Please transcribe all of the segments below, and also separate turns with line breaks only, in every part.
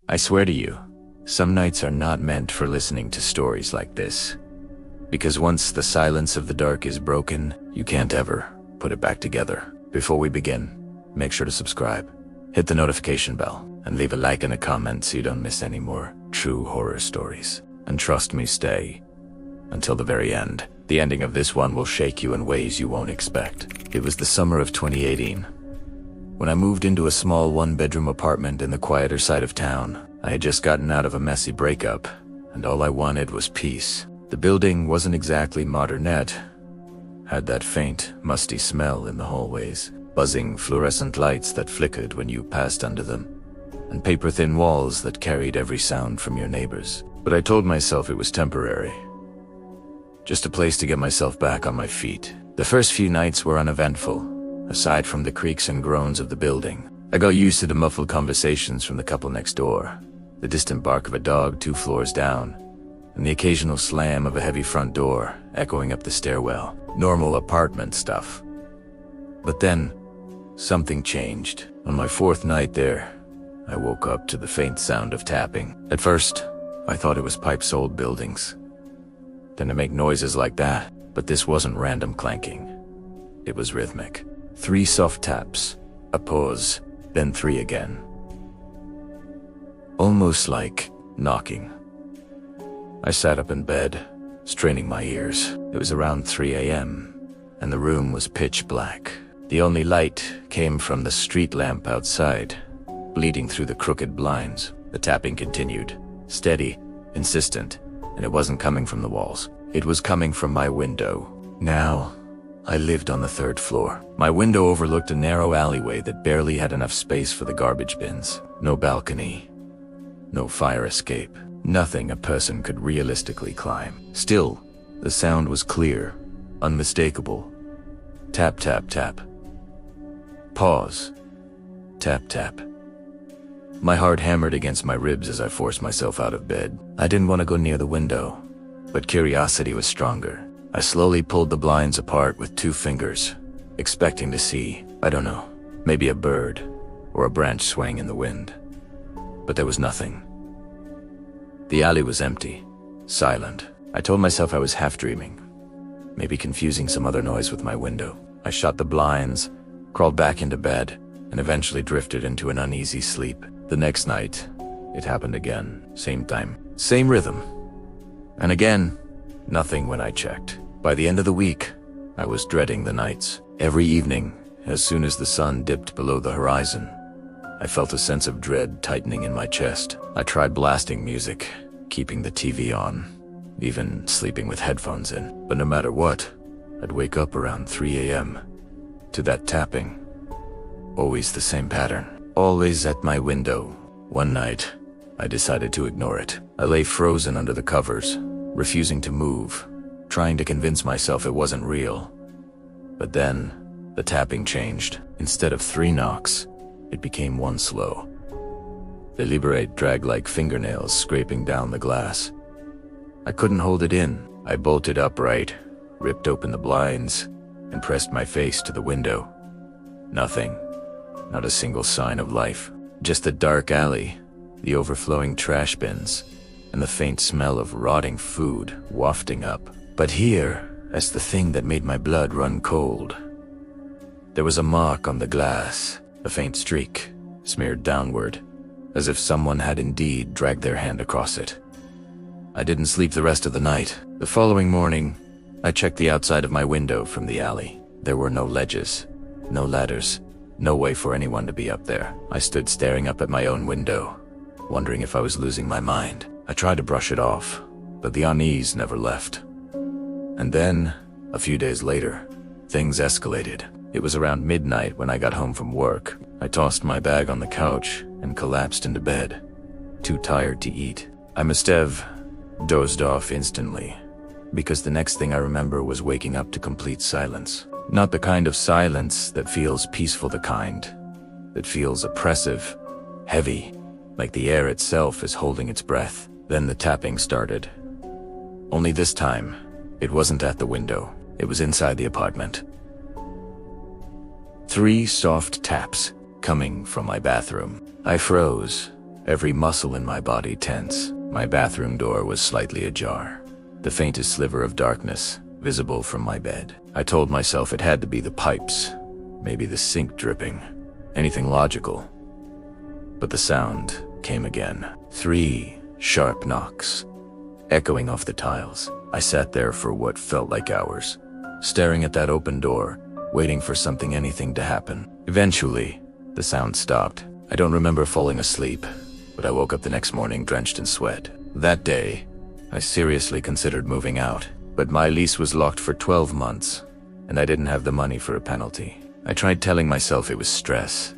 I swear to you, some nights are not meant for listening to stories like this. Because once the silence of the dark is broken, you can't ever put it back together. Before we begin, make sure to subscribe, hit the notification bell, and leave a like and a comment so you don't miss any more true horror stories. And trust me, stay until the very end. The ending of this one will shake you in ways you won't expect. It was the summer of 2018. When I moved into a small one-bedroom apartment in the quieter side of town. I had just gotten out of a messy breakup, and all I wanted was peace. The building wasn't exactly modernette, had that faint, musty smell in the hallways, buzzing fluorescent lights that flickered when you passed under them, and paper-thin walls that carried every sound from your neighbors. But I told myself it was temporary. Just a place to get myself back on my feet. The first few nights were uneventful, aside from the creaks and groans of the building. I got used to the muffled conversations from the couple next door, the distant bark of a dog 2 floors down, and the occasional slam of a heavy front door echoing up the stairwell. Normal apartment stuff. But then, something changed. On my 4th night there, I woke up to the faint sound of tapping. At first, I thought it was pipes old buildings. Then to make noises like that, but this wasn't random clanking. It was rhythmic. 3 soft taps, a pause, then 3 again. Almost like knocking. I sat up in bed, straining my ears. It was around 3 a.m., and the room was pitch black. The only light came from the street lamp outside, bleeding through the crooked blinds. The tapping continued, steady, insistent, and it wasn't coming from the walls. It was coming from my window. Now, I lived on the 3rd floor. My window overlooked a narrow alleyway that barely had enough space for the garbage bins. No balcony, no fire escape, nothing a person could realistically climb. Still, the sound was clear, unmistakable. Tap, tap, tap. Pause. Tap, tap. My heart hammered against my ribs as I forced myself out of bed. I didn't want to go near the window, but curiosity was stronger. I slowly pulled the blinds apart with 2 fingers, expecting to see, I don't know, maybe a bird or a branch swaying in the wind. But there was nothing. The alley was empty, silent. I told myself I was half dreaming, maybe confusing some other noise with my window. I shut the blinds, crawled back into bed, and eventually drifted into an uneasy sleep. The next night, it happened again. Same time, same rhythm. And again, nothing when I checked. By the end of the week, I was dreading the nights. Every evening, as soon as the sun dipped below the horizon, I felt a sense of dread tightening in my chest. I tried blasting music, keeping the TV on, even sleeping with headphones in. But no matter what, I'd wake up around 3 a.m. to that tapping. Always the same pattern. Always at my window. One night, I decided to ignore it. I lay frozen under the covers, refusing to move, trying to convince myself it wasn't real. But then, the tapping changed. Instead of 3 knocks, it became 1 slow. Deliberate drag-like fingernails scraping down the glass. I couldn't hold it in. I bolted upright, ripped open the blinds, and pressed my face to the window. Nothing. Not a single sign of life. Just the dark alley, the overflowing trash bins, and the faint smell of rotting food wafting up. But here, as the thing that made my blood run cold, there was a mark on the glass, a faint streak, smeared downward, as if someone had indeed dragged their hand across it. I didn't sleep the rest of the night. The following morning, I checked the outside of my window from the alley. There were no ledges, no ladders, no way for anyone to be up there. I stood staring up at my own window, wondering if I was losing my mind. I tried to brush it off, but the unease never left. And then, a few days later, things escalated. It was around midnight when I got home from work. I tossed my bag on the couch and collapsed into bed, too tired to eat. I must have dozed off instantly, because the next thing I remember was waking up to complete silence. Not the kind of silence that feels peaceful, the kind that feels oppressive, heavy, like the air itself is holding its breath. Then the tapping started. Only this time, it wasn't at the window. It was inside the apartment. 3 soft taps coming from my bathroom. I froze, every muscle in my body tense. My bathroom door was slightly ajar, the faintest sliver of darkness visible from my bed. I told myself it had to be the pipes, maybe the sink dripping, anything logical. But the sound came again. 3 sharp knocks, echoing off the tiles. I sat there for what felt like hours, staring at that open door, waiting for anything to happen. Eventually, the sound stopped. I don't remember falling asleep, but I woke up the next morning drenched in sweat. That day, I seriously considered moving out, but my lease was locked for 12 months, and I didn't have the money for a penalty. I tried telling myself it was stress,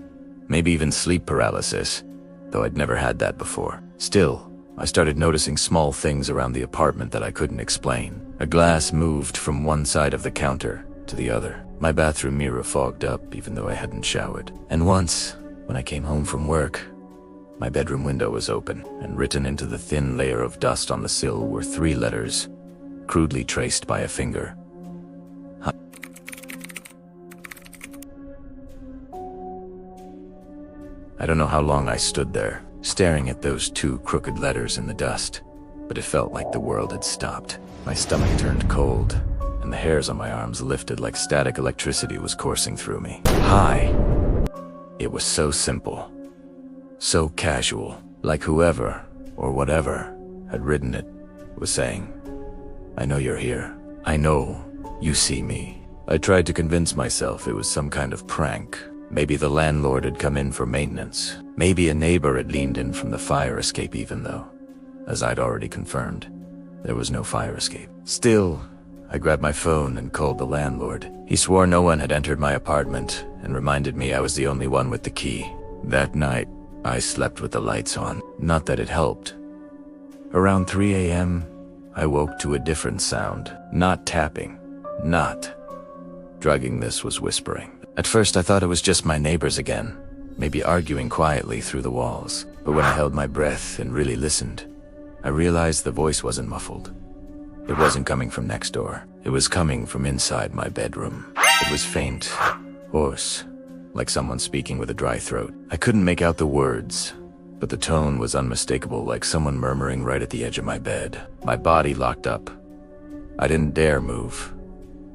maybe even sleep paralysis, though I'd never had that before. Still, I started noticing small things around the apartment that I couldn't explain. A glass moved from one side of the counter to the other. My bathroom mirror fogged up even though I hadn't showered. And once, when I came home from work, my bedroom window was open, and written into the thin layer of dust on the sill were 3 letters, crudely traced by a finger. I don't know how long I stood there, staring at those 2 crooked letters in the dust, but it felt like the world had stopped. My stomach turned cold, and the hairs on my arms lifted like static electricity was coursing through me. Hi. It was so simple, so casual, like whoever, or whatever, had written it, was saying, "I know you're here. I know you see me." I tried to convince myself it was some kind of prank. Maybe the landlord had come in for maintenance. Maybe a neighbor had leaned in from the fire escape, even though, as I'd already confirmed, there was no fire escape. Still, I grabbed my phone and called the landlord. He swore no one had entered my apartment and reminded me I was the only one with the key. That night, I slept with the lights on. Not that it helped. Around 3 a.m., I woke to a different sound. Not tapping. Not. Drugging this was whispering. At first I thought it was just my neighbors again, maybe arguing quietly through the walls. But when I held my breath and really listened, I realized the voice wasn't muffled. It wasn't coming from next door. It was coming from inside my bedroom. It was faint, hoarse, like someone speaking with a dry throat. I couldn't make out the words, but the tone was unmistakable, like someone murmuring right at the edge of my bed. My body locked up. I didn't dare move,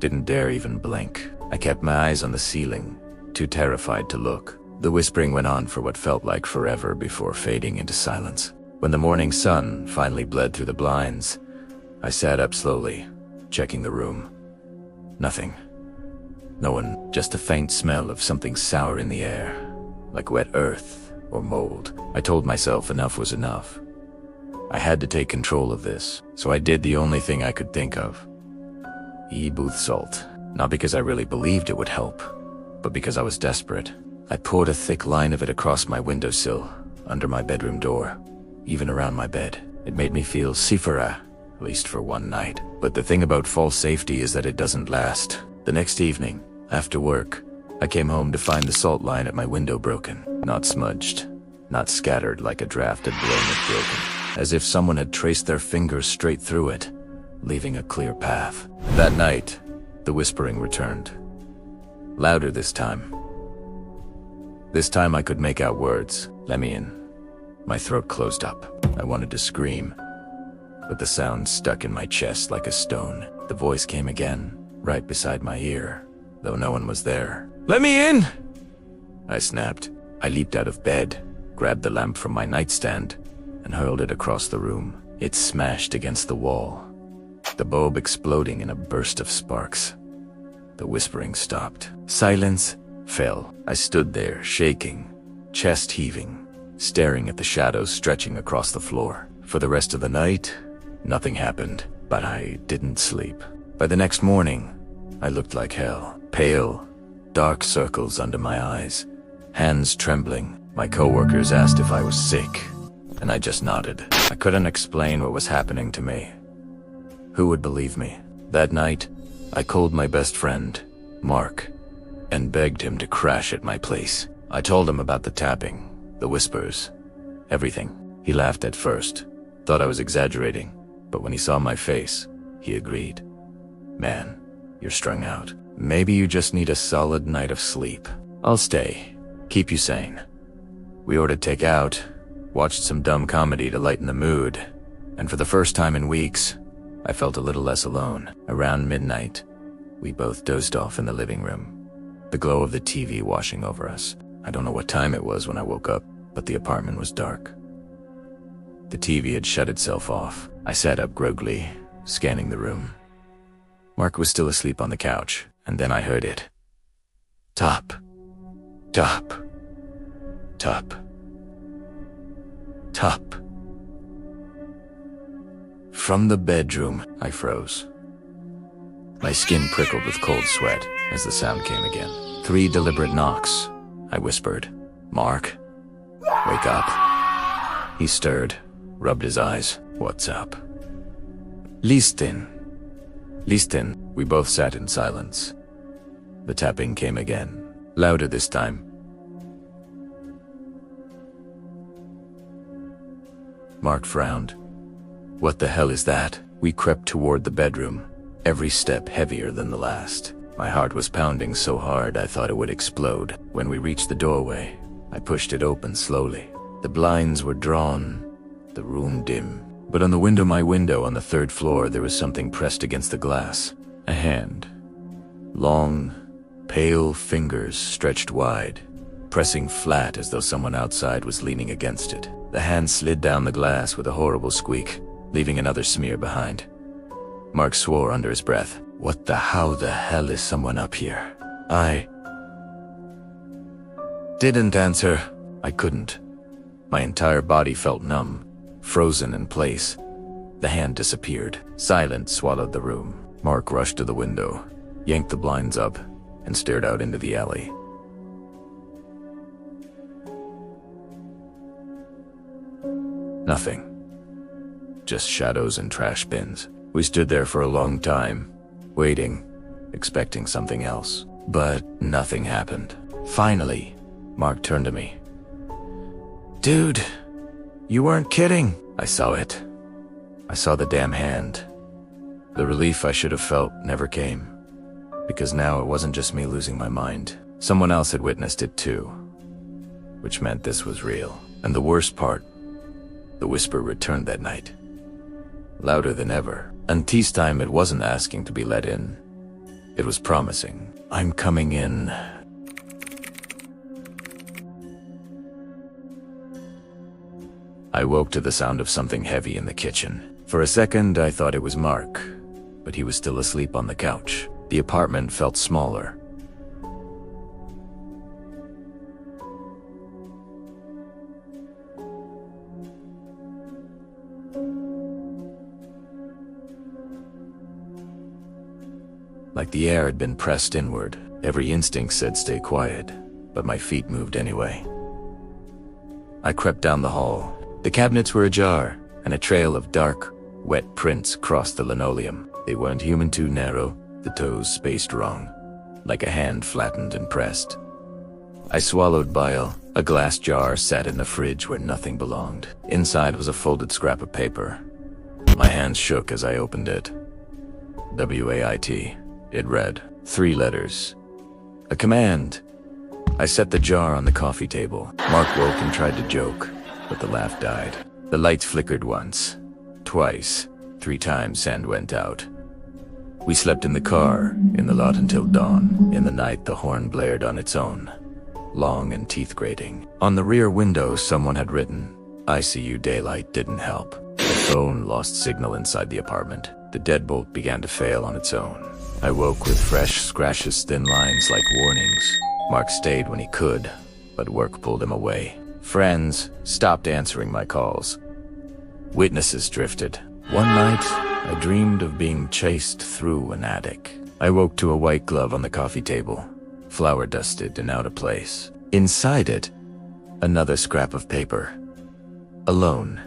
didn't dare even blink. I kept my eyes on the ceiling, too terrified to look. The whispering went on for what felt like forever before fading into silence. When the morning sun finally bled through the blinds, I sat up slowly, checking the room. Nothing. No one, just a faint smell of something sour in the air, like wet earth or mold. I told myself enough was enough. I had to take control of this, so I did the only thing I could think of. Booth salt. Not because I really believed it would help, but because I was desperate. I poured a thick line of it across my windowsill, under my bedroom door, even around my bed. It made me feel safer, at least for one night. But the thing about false safety is that it doesn't last. The next evening, after work, I came home to find the salt line at my window broken. Not smudged, not scattered like a draft had blown it broken. As if someone had traced their fingers straight through it, leaving a clear path. That night, the whispering returned. Louder this time. This time I could make out words. "Let me in." My throat closed up. I wanted to scream, but the sound stuck in my chest like a stone. The voice came again, right beside my ear, though no one was there. "Let me in!" I snapped. I leaped out of bed, grabbed the lamp from my nightstand, and hurled it across the room. It smashed against the wall, the bulb exploding in a burst of sparks. The whispering stopped. Silence fell. I stood there, shaking, chest heaving, staring at the shadows stretching across the floor. For the rest of the night, nothing happened, but I didn't sleep. By the next morning, I looked like hell. Pale, dark circles under my eyes, hands trembling. My coworkers asked if I was sick, and I just nodded. I couldn't explain what was happening to me. Who would believe me? That night, I called my best friend, Mark, and begged him to crash at my place. I told him about the tapping, the whispers, everything. He laughed at first, thought I was exaggerating, but when he saw my face, he agreed. "Man, you're strung out. Maybe you just need a solid night of sleep. I'll stay, keep you sane." We ordered takeout, watched some dumb comedy to lighten the mood, and for the first time in weeks, I felt a little less alone. Around midnight, we both dozed off in the living room, the glow of the TV washing over us. I don't know what time it was when I woke up, but the apartment was dark. The TV had shut itself off. I sat up groggily, scanning the room. Mark was still asleep on the couch, and then I heard it. Top. Top. Top. Top. From the bedroom, I froze. My skin prickled with cold sweat as the sound came again. 3 deliberate knocks. I whispered, "Mark, wake up." He stirred, rubbed his eyes. "What's up?" "Listen. Listen." We both sat in silence. The tapping came again, louder this time. Mark frowned. "What the hell is that?" We crept toward the bedroom, every step heavier than the last. My heart was pounding so hard I thought it would explode. When we reached the doorway, I pushed it open slowly. The blinds were drawn, the room dim. But on my window on the 3rd floor, there was something pressed against the glass. A hand. Long, pale fingers stretched wide, pressing flat as though someone outside was leaning against it. The hand slid down the glass with a horrible squeak, leaving another smear behind. Mark swore under his breath. How the hell is someone up here? I didn't answer. I couldn't. My entire body felt numb, frozen in place. The hand disappeared. Silence swallowed the room. Mark rushed to the window, yanked the blinds up, and stared out into the alley. Nothing. Just shadows and trash bins. We stood there for a long time, waiting, expecting something else. But nothing happened. Finally, Mark turned to me. "Dude, you weren't kidding." I saw it. I saw the damn hand. The relief I should have felt never came, because now it wasn't just me losing my mind. Someone else had witnessed it too, which meant this was real. And the worst part, the whisper returned that night, louder than ever. And this time it wasn't asking to be let in. It was promising, "I'm coming in." I woke to the sound of something heavy in the kitchen. For a second, I thought it was Mark, but he was still asleep on the couch. The apartment felt smaller. Like the air had been pressed inward. Every instinct said stay quiet, but my feet moved anyway. I crept down the hall. The cabinets were ajar, and a trail of dark, wet prints crossed the linoleum. They weren't human, too narrow, the toes spaced wrong, like a hand flattened and pressed. I swallowed bile. A glass jar sat in the fridge where nothing belonged. Inside was a folded scrap of paper. My hands shook as I opened it. WAIT. It read, 3 letters. A command. I set the jar on the coffee table. Mark woke and tried to joke, but the laugh died. The lights flickered once, twice, 3 times, and went out. We slept in the car, in the lot until dawn. In the night, the horn blared on its own, long and teeth-grating. On the rear window, someone had written, "ICU daylight didn't help." The phone lost signal inside the apartment. The deadbolt began to fail on its own. I woke with fresh scratches, thin lines like warnings. Mark stayed when he could, but work pulled him away. Friends stopped answering my calls. Witnesses drifted. One night, I dreamed of being chased through an attic. I woke to a white glove on the coffee table, flour dusted and out of place. Inside it, another scrap of paper. Alone.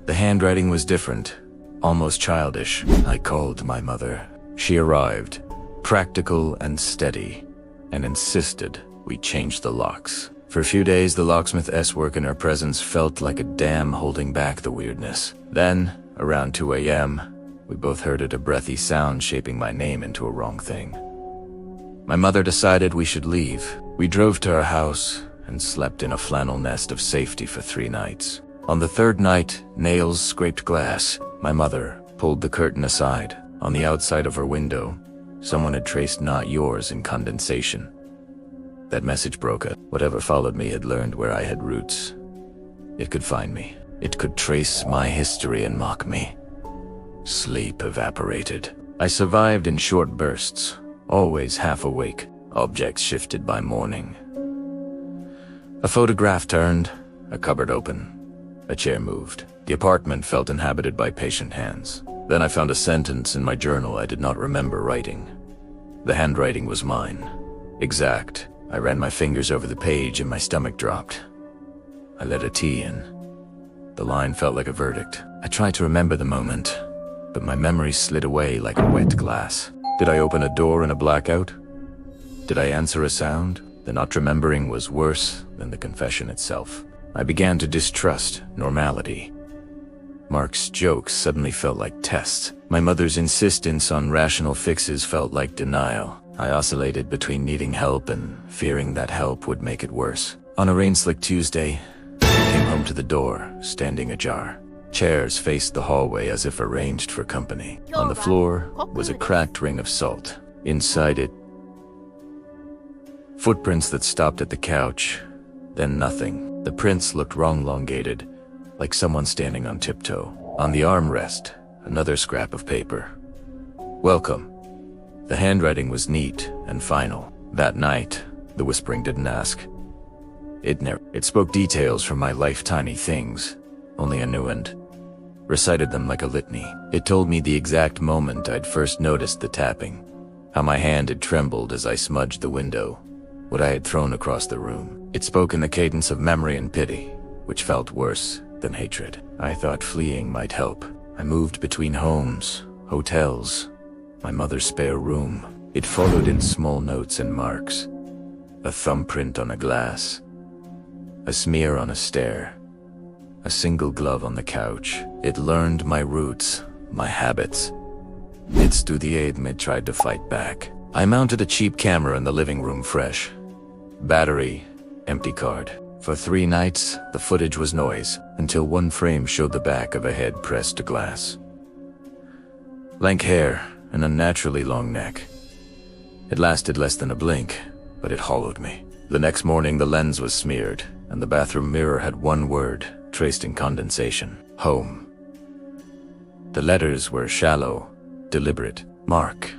The handwriting was different, almost childish. I called my mother. She arrived, practical and steady, and insisted we change the locks. For a few days, the locksmith's work in her presence felt like a dam holding back the weirdness. Then, around 2 a.m., we both heard a breathy sound shaping my name into a wrong thing. My mother decided we should leave. We drove to our house, and slept in a flannel nest of safety for 3 nights. On the 3rd night, nails scraped glass. My mother pulled the curtain aside. On the outside of her window, someone had traced "not yours" in condensation. That message broke it. Whatever followed me had learned where I had roots. It could find me. It could trace my history and mock me. Sleep evaporated. I survived in short bursts, always half awake. Objects shifted by morning. A photograph turned, a cupboard opened, a chair moved. The apartment felt inhabited by patient hands. Then I found a sentence in my journal I did not remember writing. The handwriting was mine. Exact. I ran my fingers over the page and my stomach dropped. I let a tea in. The line felt like a verdict. I tried to remember the moment, but my memory slid away like a wet glass. Did I open a door in a blackout? Did I answer a sound? The not remembering was worse than the confession itself. I began to distrust normality. Mark's jokes suddenly felt like tests. My mother's insistence on rational fixes felt like denial. I oscillated between needing help and fearing that help would make it worse. On a rain-slick Tuesday, I came home to the door, standing ajar. Chairs faced the hallway as if arranged for company. On the floor was a cracked ring of salt. Inside it, footprints that stopped at the couch, then nothing. The prints looked elongated, like someone standing on tiptoe. On the armrest, another scrap of paper. Welcome. The handwriting was neat and final. That night, the whispering didn't ask. It spoke details from my life, tiny things, only I knew and recited them like a litany. It told me the exact moment I'd first noticed the tapping, how my hand had trembled as I smudged the window, what I had thrown across the room. It spoke in the cadence of memory and pity, which felt worse than hatred. I thought fleeing might help. I moved between homes, hotels, my mother's spare room. It followed in small notes and marks. A thumbprint on a glass, a smear on a stair, a single glove on the couch. It learned my roots, my habits. It studied me, tried to fight back. I mounted a cheap camera in the living room, fresh. Battery, empty card. For 3 nights, the footage was noise, until one frame showed the back of a head pressed to glass. Lank hair, an unnaturally long neck. It lasted less than a blink, but it hollowed me. The next morning, the lens was smeared, and the bathroom mirror had one word, traced in condensation: home. The letters were shallow, deliberate. Mark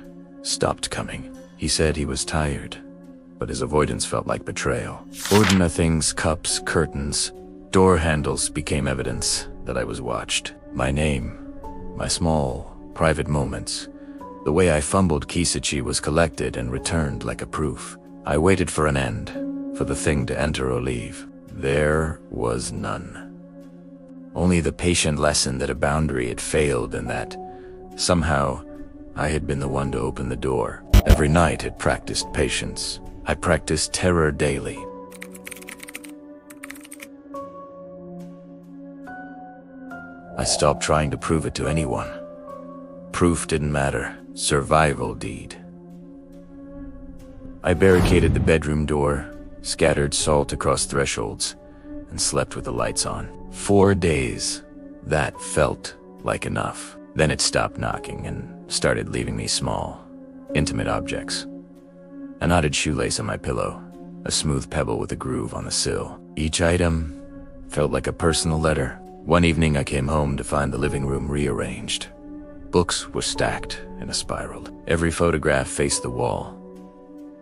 stopped coming. He said he was tired, but his avoidance felt like betrayal. Ordinary things, cups, curtains, door handles became evidence that I was watched. My name, my small, private moments, the way I fumbled Kisachi was collected and returned like a proof. I waited for an end, for the thing to enter or leave. There was none. Only the patient lesson that a boundary had failed and that, somehow, I had been the one to open the door. Every night it practiced patience. I practiced terror daily. I stopped trying to prove it to anyone. Proof didn't matter. Survival did. I barricaded the bedroom door, scattered salt across thresholds, and slept with the lights on. 4 days. That felt like enough. Then it stopped knocking and started leaving me small, intimate objects. A knotted shoelace on my pillow, a smooth pebble with a groove on the sill. Each item felt like a personal letter. One evening I came home to find the living room rearranged. Books were stacked in a spiral. Every photograph faced the wall.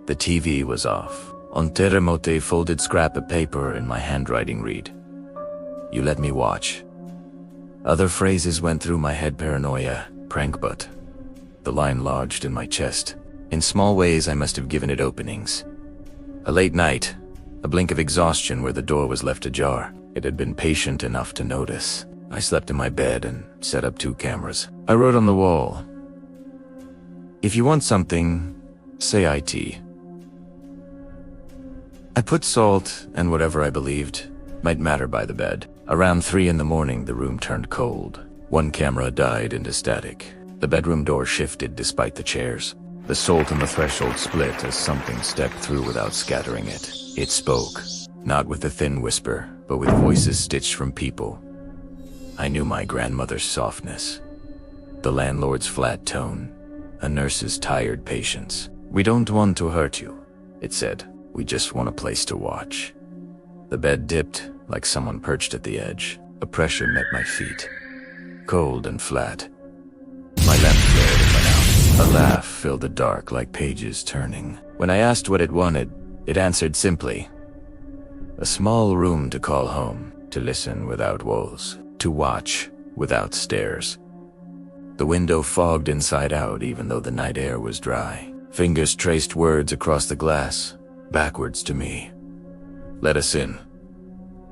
The TV was off. On terremote, folded scrap of paper in my handwriting read, "You let me watch." Other phrases went through my head: paranoia, prank butt. The line lodged in my chest. In small ways, I must have given it openings. A late night, a blink of exhaustion where the door was left ajar. It had been patient enough to notice. I slept in my bed and set up 2 cameras. I wrote on the wall, "If you want something, say IT." I put salt and whatever I believed might matter by the bed. Around 3 in the morning, the room turned cold. One camera died into static. The bedroom door shifted despite the chairs. The salt on the threshold split as something stepped through without scattering it. It spoke. not with a thin whisper, but with voices stitched from people. I knew my grandmother's softness, the landlord's flat tone, a nurse's tired patience. "We don't want to hurt you," it said. "We just want a place to watch." The bed dipped, like someone perched at the edge. A pressure met my feet, cold and flat. My lamp flared and went out. A laugh filled the dark like pages turning. When I asked what it wanted, it answered simply. A small room to call home, to listen without walls, to watch without stares. The window fogged inside out even though the night air was dry. Fingers traced words across the glass, backwards to me. "Let us in."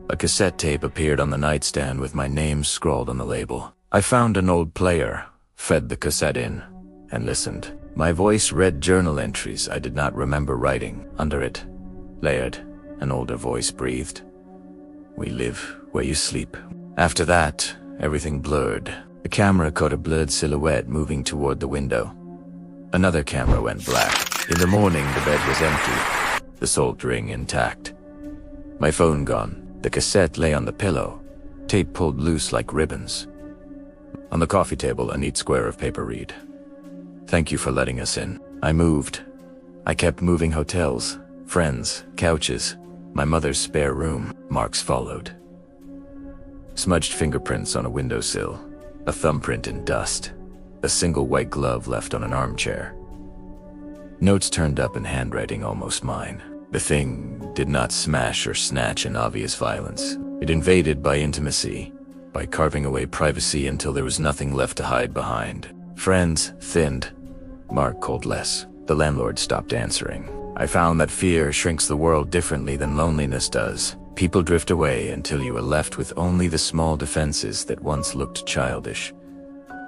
A cassette tape appeared on the nightstand with my name scrawled on the label. I found an old player, fed the cassette in, and listened. My voice read journal entries I did not remember writing. Under it, layered, an older voice breathed. "We live where you sleep." After that, everything blurred. The camera caught a blurred silhouette moving toward the window. Another camera went black. In the morning, the bed was empty, the salt ring intact. My phone gone. The cassette lay on the pillow, tape pulled loose like ribbons. On the coffee table, a neat square of paper read. "Thank you for letting us in." I moved. I kept moving hotels, friends, couches, my mother's spare room. Marks followed. Smudged fingerprints on a windowsill, a thumbprint in dust, a single white glove left on an armchair. Notes turned up in handwriting almost mine. The thing did not smash or snatch in obvious violence. It invaded by intimacy, by carving away privacy until there was nothing left to hide behind. Friends thinned. Mark called less. The landlord stopped answering. I found that fear shrinks the world differently than loneliness does. People drift away until you are left with only the small defenses that once looked childish,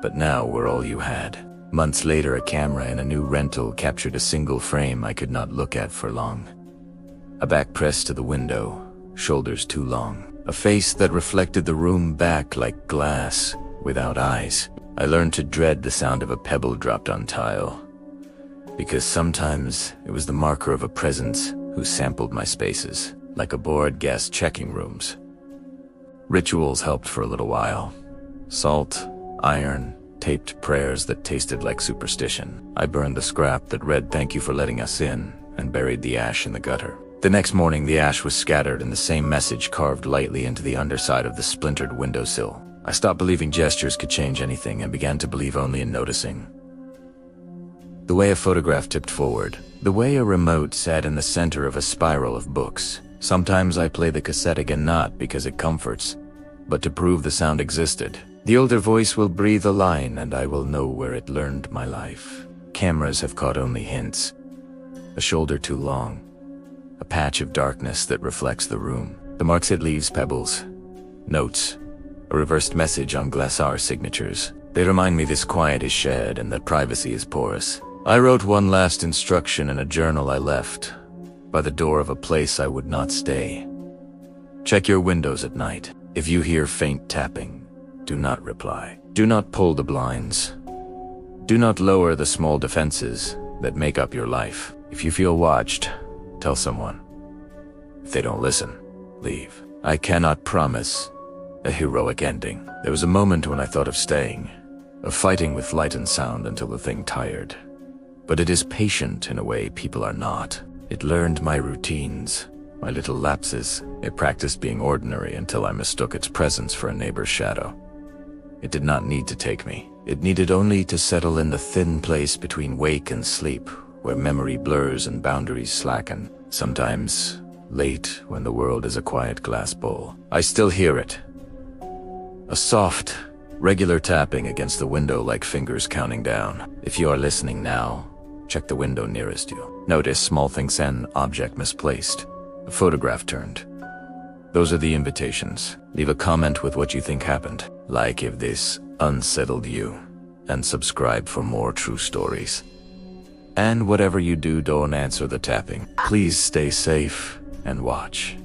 but now were all you had. Months later, a camera in a new rental captured a single frame I could not look at for long. A back pressed to the window, shoulders too long. A face that reflected the room back like glass, without eyes. I learned to dread the sound of a pebble dropped on tile, because sometimes it was the marker of a presence who sampled my spaces, like a bored guest checking rooms. Rituals helped for a little while. Salt, iron, taped prayers that tasted like superstition. I burned the scrap that read "Thank you for letting us in," and buried the ash in the gutter. The next morning, the ash was scattered and the same message carved lightly into the underside of the splintered windowsill. I stopped believing gestures could change anything and began to believe only in noticing. The way a photograph tipped forward, the way a remote sat in the center of a spiral of books. Sometimes I play the cassette again not because it comforts, but to prove the sound existed. The older voice will breathe a line and I will know where it learned my life. Cameras have caught only hints. A shoulder too long. A patch of darkness that reflects the room. The marks it leaves, pebbles. Notes. A reversed message on glassar signatures. They remind me this quiet is shared and that privacy is porous. I wrote one last instruction in a journal I left, by the door of a place I would not stay. Check your windows at night. If you hear faint tapping, do not reply. Do not pull the blinds. Do not lower the small defenses that make up your life. If you feel watched, tell someone. If they don't listen, leave. I cannot promise a heroic ending. There was a moment when I thought of staying, of fighting with light and sound until the thing tired. But it is patient in a way people are not. It learned my routines, my little lapses. It practiced being ordinary until I mistook its presence for a neighbor's shadow. It did not need to take me. It needed only to settle in the thin place between wake and sleep, where memory blurs and boundaries slacken. Sometimes, late when the world is a quiet glass bowl, I still hear it. A soft, regular tapping against the window like fingers counting down. If you are listening now, check the window nearest you. Notice small things, an object misplaced, a photograph turned. Those are the invitations. Leave a comment with what you think happened. Like if this unsettled you, and subscribe for more true stories. And whatever you do, don't answer the tapping. Please stay safe and watch.